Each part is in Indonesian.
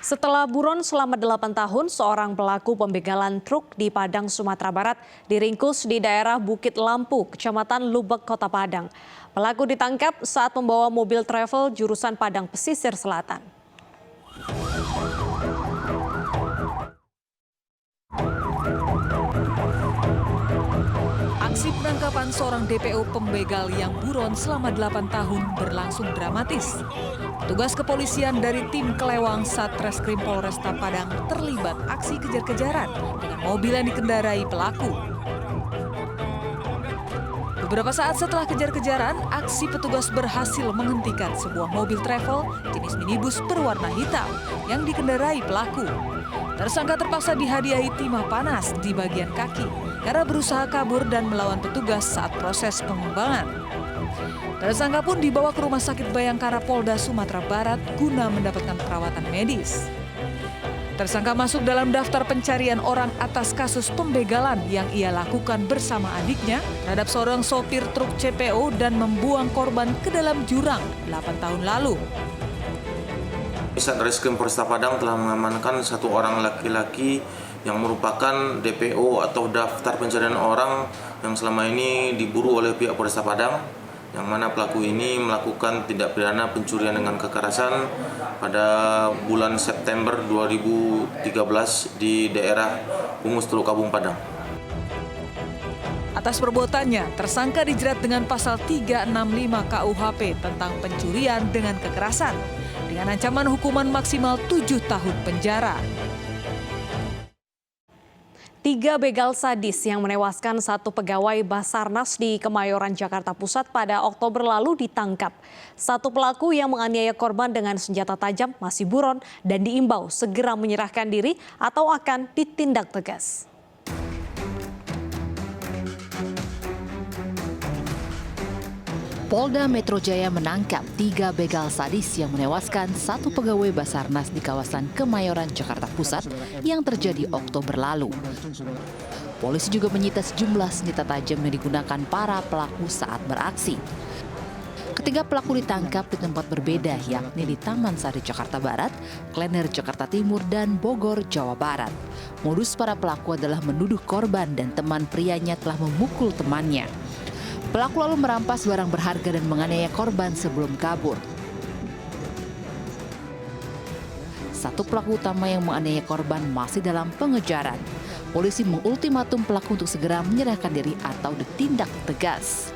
Setelah buron selama 8 tahun, seorang pelaku pembegalan truk di Padang, Sumatera Barat diringkus di daerah Bukit Lampu, Kecamatan Lubek, Kota Padang. Pelaku ditangkap saat membawa mobil travel jurusan Padang Pesisir Selatan. Aksi penangkapan seorang DPO pembegal yang buron selama 8 tahun berlangsung dramatis. Petugas kepolisian dari tim Kelewang Satreskrim Polresta Padang terlibat aksi kejar-kejaran dengan mobil yang dikendarai pelaku. Beberapa saat setelah kejar-kejaran, aksi petugas berhasil menghentikan sebuah mobil travel jenis minibus berwarna hitam yang dikendarai pelaku. Tersangka terpaksa dihadiahi timah panas di bagian kaki karena berusaha kabur dan melawan petugas saat proses pengembangan. Tersangka pun dibawa ke Rumah Sakit Bayangkara Polda Sumatera Barat guna mendapatkan perawatan medis. Tersangka masuk dalam daftar pencarian orang atas kasus pembegalan yang ia lakukan bersama adiknya terhadap seorang sopir truk CPO dan membuang korban ke dalam jurang 8 tahun lalu. Satreskrim Polresta Padang telah mengamankan satu orang laki-laki yang merupakan DPO atau daftar pencarian orang yang selama ini diburu oleh pihak Polresta Padang, yang mana pelaku ini melakukan tindak pidana pencurian dengan kekerasan pada bulan September 2013 di daerah Bungus Teluk Kabung Padang. Atas perbuatannya, tersangka dijerat dengan pasal 365 KUHP tentang pencurian dengan kekerasan dengan ancaman hukuman maksimal 7 tahun penjara. 3 begal sadis yang menewaskan satu pegawai Basarnas di Kemayoran, Jakarta Pusat pada Oktober lalu ditangkap. Satu pelaku yang menganiaya korban dengan senjata tajam masih buron dan diimbau segera menyerahkan diri atau akan ditindak tegas. Polda Metro Jaya menangkap 3 begal sadis yang menewaskan satu pegawai Basarnas di kawasan Kemayoran, Jakarta Pusat yang terjadi Oktober lalu. Polisi juga menyita sejumlah senjata tajam yang digunakan para pelaku saat beraksi. Ketiga pelaku ditangkap di tempat berbeda, yakni di Taman Sari, Jakarta Barat, Klender, Jakarta Timur, dan Bogor, Jawa Barat. Modus para pelaku adalah menuduh korban dan teman prianya telah memukul temannya. Pelaku lalu merampas barang berharga dan menganiaya korban sebelum kabur. Satu pelaku utama yang menganiaya korban masih dalam pengejaran. Polisi mengultimatum pelaku untuk segera menyerahkan diri atau ditindak tegas.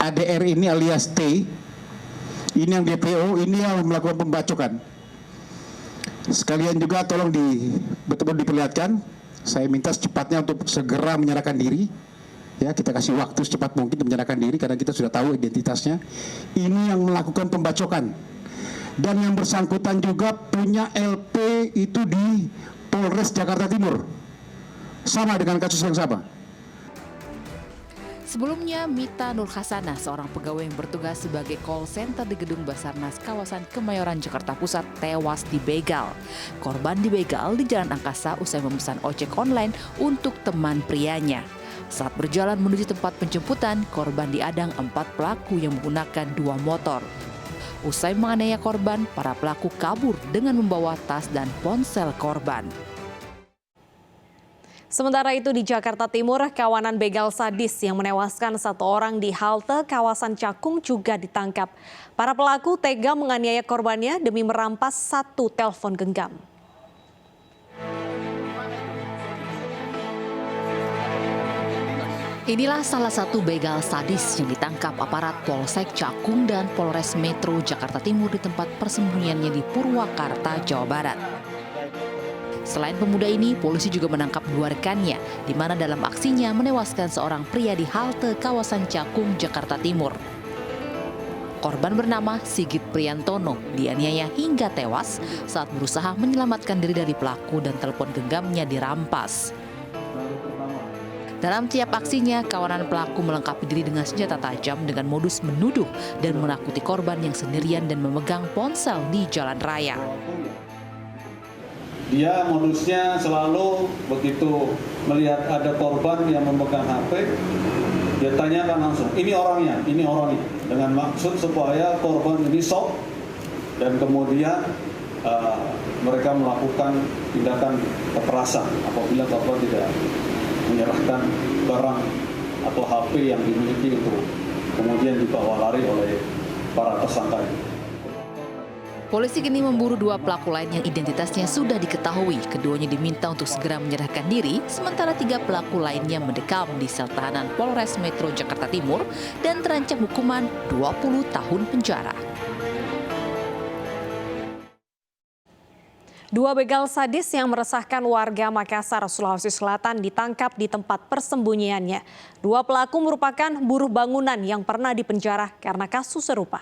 ADR ini alias T, ini yang DPO, ini yang melakukan pembacokan. Sekalian juga tolong betul-betul diperlihatkan, saya minta secepatnya untuk segera menyerahkan diri. Ya, kita kasih waktu secepat mungkin untuk menyerahkan diri karena kita sudah tahu identitasnya. Ini yang melakukan pembacokan. Dan yang bersangkutan juga punya LP itu di Polres Jakarta Timur. Sama dengan kasus yang sama. Sebelumnya, Mita Nur Hasanah, seorang pegawai yang bertugas sebagai call center di gedung Basarnas kawasan Kemayoran, Jakarta Pusat, tewas dibegal. Korban dibegal di Jalan Angkasa usai memesan ojek online untuk teman prianya. Saat berjalan menuju tempat penjemputan, korban diadang 4 pelaku yang menggunakan 2 motor. Usai menganiaya korban, para pelaku kabur dengan membawa tas dan ponsel korban. Sementara itu di Jakarta Timur, kawanan begal sadis yang menewaskan satu orang di halte kawasan Cakung juga ditangkap. Para pelaku tega menganiaya korbannya demi merampas satu telepon genggam. Inilah salah satu begal sadis yang ditangkap aparat Polsek Cakung dan Polres Metro Jakarta Timur di tempat persembunyiannya di Purwakarta, Jawa Barat. Selain pemuda ini, polisi juga menangkap 2 rekannya, di mana dalam aksinya menewaskan seorang pria di halte kawasan Cakung, Jakarta Timur. Korban bernama Sigit Priantono dianiaya hingga tewas saat berusaha menyelamatkan diri dari pelaku dan telepon genggamnya dirampas. Dalam tiap aksinya, kawanan pelaku melengkapi diri dengan senjata tajam dengan modus menuduh dan menakuti korban yang sendirian dan memegang ponsel di jalan raya. Dia modusnya selalu begitu melihat ada korban yang memegang HP, dia tanyakan langsung, ini orangnya, dengan maksud supaya korban ini shock dan kemudian mereka melakukan tindakan kekerasan apabila korban tidak menyerahkan barang atau HP yang dimiliki itu kemudian dibawa lari oleh para tersangka. Polisi kini memburu 2 pelaku lain yang identitasnya sudah diketahui. Keduanya diminta untuk segera menyerahkan diri, sementara 3 pelaku lainnya mendekam di sel tahanan Polres Metro Jakarta Timur dan terancam hukuman 20 tahun penjara. 2 begal sadis yang meresahkan warga Makassar, Sulawesi Selatan ditangkap di tempat persembunyiannya. 2 pelaku merupakan buruh bangunan yang pernah dipenjara karena kasus serupa.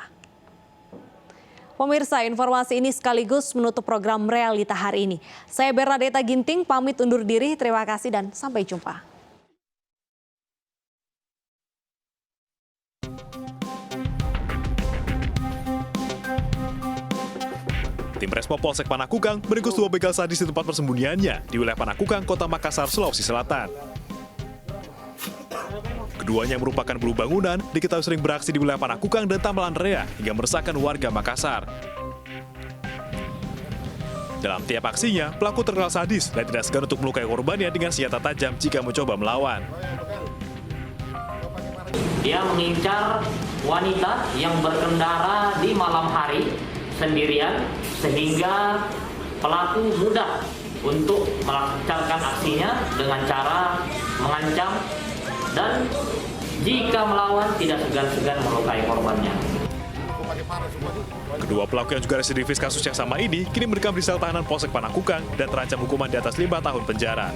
Pemirsa, informasi ini sekaligus menutup program Realita hari ini. Saya Bernadetta Ginting, pamit undur diri. Terima kasih dan sampai jumpa. Tim Resmo Polsek Panakukang meringkus 2 begal sadis di tempat persembunyiannya di wilayah Panakukang, Kota Makassar, Sulawesi Selatan. Keduanya merupakan buruh bangunan, diketahui sering beraksi di wilayah Panakukang dan Tamalan Rea hingga meresahkan warga Makassar. Dalam tiap aksinya, pelaku terkenal sadis dan tidak segan untuk melukai korbannya dengan senjata tajam jika mencoba melawan. Dia mengincar wanita yang berkendara di malam hari sendirian sehingga pelaku mudah untuk melancarkan aksinya dengan cara mengancam dan jika melawan tidak segan-segan melukai korbannya. Kedua pelaku yang juga residivis kasus yang sama ini kini mendekam di sel tahanan Polsek Panakukang dan terancam hukuman di atas 5 tahun penjara.